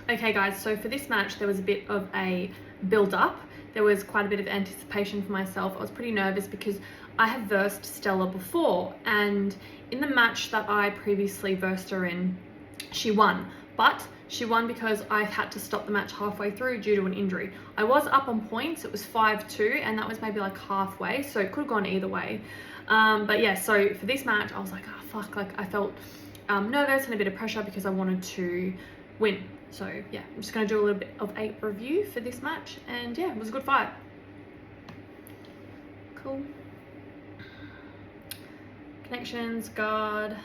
Okay guys, so for this match there was a bit of a build up. There was quite a bit of anticipation for myself. I was pretty nervous because I have versed Stella before, and in the match that I previously versed her in, she won. But she won because I had to stop the match halfway through due to an injury. I was up on points, it was 5-2, and that was maybe like halfway, so it could have gone either way. But yeah, so for this match I was like, oh fuck, like I felt nervous and a bit of pressure because I wanted to win. So yeah, I'm just going to do a little bit of a review for this match, and yeah, it was a good fight. Cool. Connections, guard.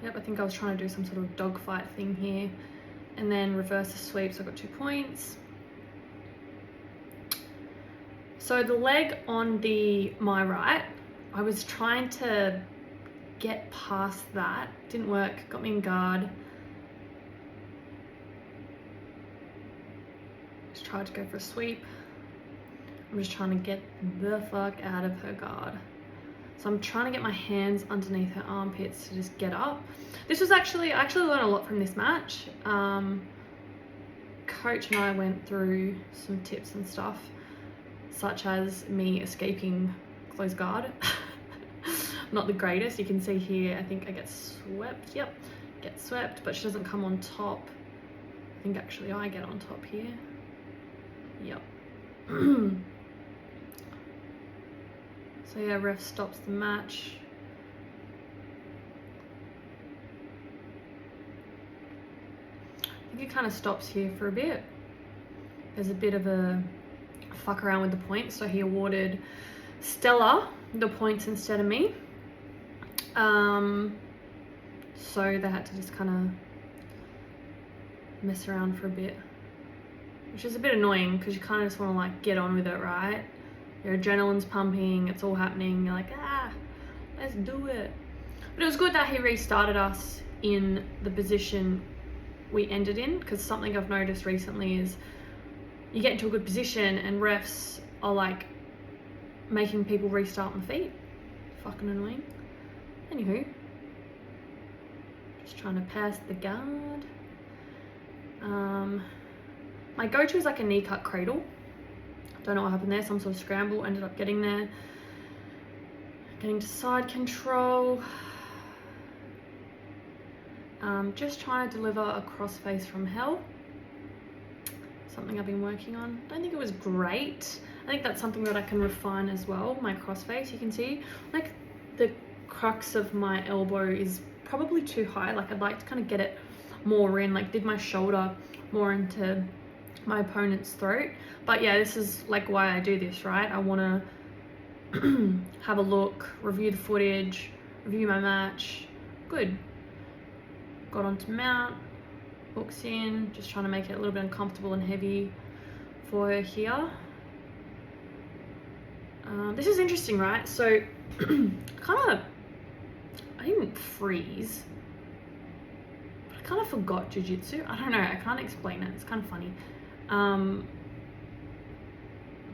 Yep, I think I was trying to do some sort of dogfight thing here. And then reverse the sweep, so I got 2 points. So the leg on my right, I was trying to get past that. Didn't work, got me in guard. Just tried to go for a sweep. I'm just trying to get the fuck out of her guard. So I'm trying to get my hands underneath her armpits to just get up. This was I actually learned a lot from this match. Coach and I went through some tips and stuff, such as me escaping close guard. Not the greatest. You can see here, I think I get swept. Yep, get swept, but she doesn't come on top. I think actually I get on top here. Yep. So yeah, ref stops the match. I think it kind of stops here for a bit. There's a bit of a fuck around with the points, so he awarded Stella the points instead of me. So they had to just kind of mess around for a bit, which is a bit annoying because you kind of just want to like get on with it, right? Your adrenaline's pumping, it's all happening, you're like, let's do it. But it was good that he restarted us in the position we ended in, because something I've noticed recently is you get into a good position and refs are like making people restart on the feet. Fucking annoying. Anywho, just trying to pass the guard. My go-to is like a knee cut cradle. Don't know what happened there, some sort of scramble, ended up getting there. Getting to side control. Just trying to deliver a crossface from hell. Something I've been working on. Don't think it was great. I think that's something that I can refine as well, my crossface. You can see like the crux of my elbow is probably too high. Like I'd like to kind of get it more in, like did my shoulder more into my opponent's throat. But yeah, this is like why I do this, right? I want to have a look, review the footage, review my match. Good. Got onto mount, hooks in, just trying to make it a little bit uncomfortable and heavy for her here. This is interesting, right? So I didn't freeze, but I kind of forgot jiu-jitsu. I don't know, I can't explain it. It's kind of funny.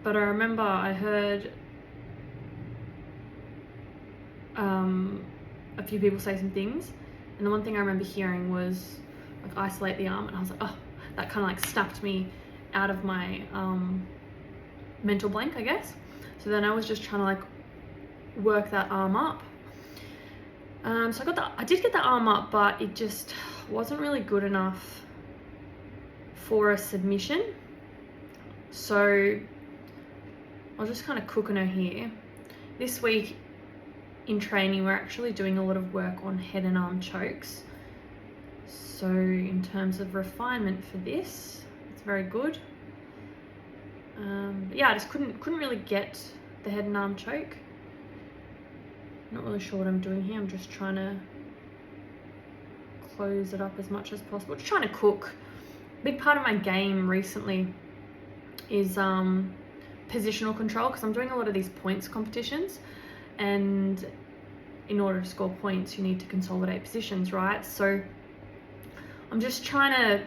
But I remember I heard a few people say some things, and the one thing I remember hearing was like isolate the arm, and I was like, oh, that kind of like snapped me out of my mental blank, I guess. So then I was just trying to like work that arm up. So I did get that arm up, but it just wasn't really good enough for a submission. So I was just kind of cooking her here. This week in training, we're actually doing a lot of work on head and arm chokes. So in terms of refinement for this, it's very good. But yeah, I just couldn't really get the head and arm choke. Not really sure what I'm doing here. I'm just trying to close it up as much as possible. Just trying to cook. A big part of my game recently is positional control, because I'm doing a lot of these points competitions, and in order to score points you need to consolidate positions, right? So I'm just trying to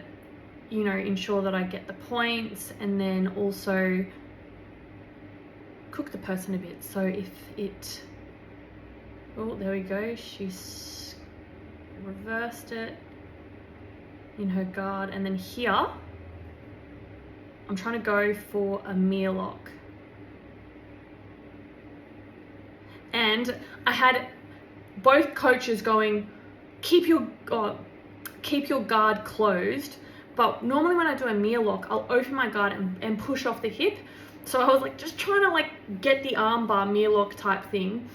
you know, ensure that I get the points, and then also cook the person a bit. So if it, oh, there we go, she's reversed it in her guard, and then here I'm trying to go for a mirror lock. And I had both coaches going, keep your guard closed. But normally when I do a mirror lock, I'll open my guard and push off the hip. So I was like just trying to like get the arm bar mirror lock type thing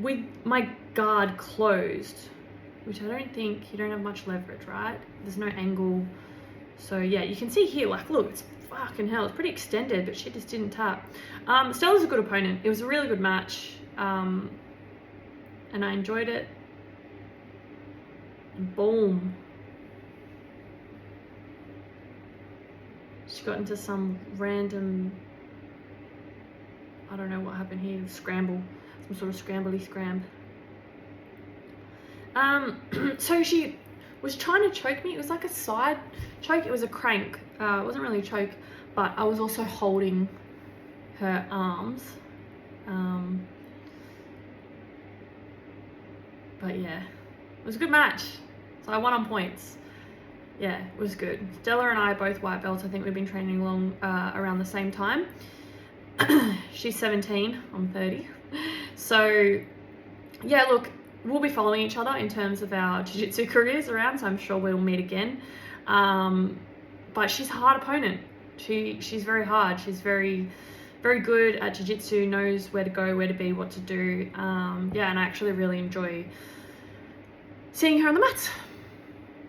with my guard closed, which I don't think, you don't have much leverage, right? There's no angle. So yeah, you can see here, like, look, it's fucking hell, it's pretty extended, but she just didn't tap. Stella's a good opponent. It was a really good match, and I enjoyed it. And boom. She got into some random, I don't know what happened here, scramble, some sort of scrambly scram. So she was trying to choke me. It was like a side choke. It was a crank. It wasn't really a choke, but I was also holding her arms. But yeah, it was a good match. So I won on points. Yeah, it was good. Stella and I are both white belts. I think we've been training along around the same time. She's 17, I'm 30. So yeah, look, we'll be following each other in terms of our jiu-jitsu careers around, so I'm sure we'll meet again. But she's a hard opponent. She's very hard. She's very, very good at jiu-jitsu, knows where to go, where to be, what to do. Yeah, and I actually really enjoy seeing her on the mats.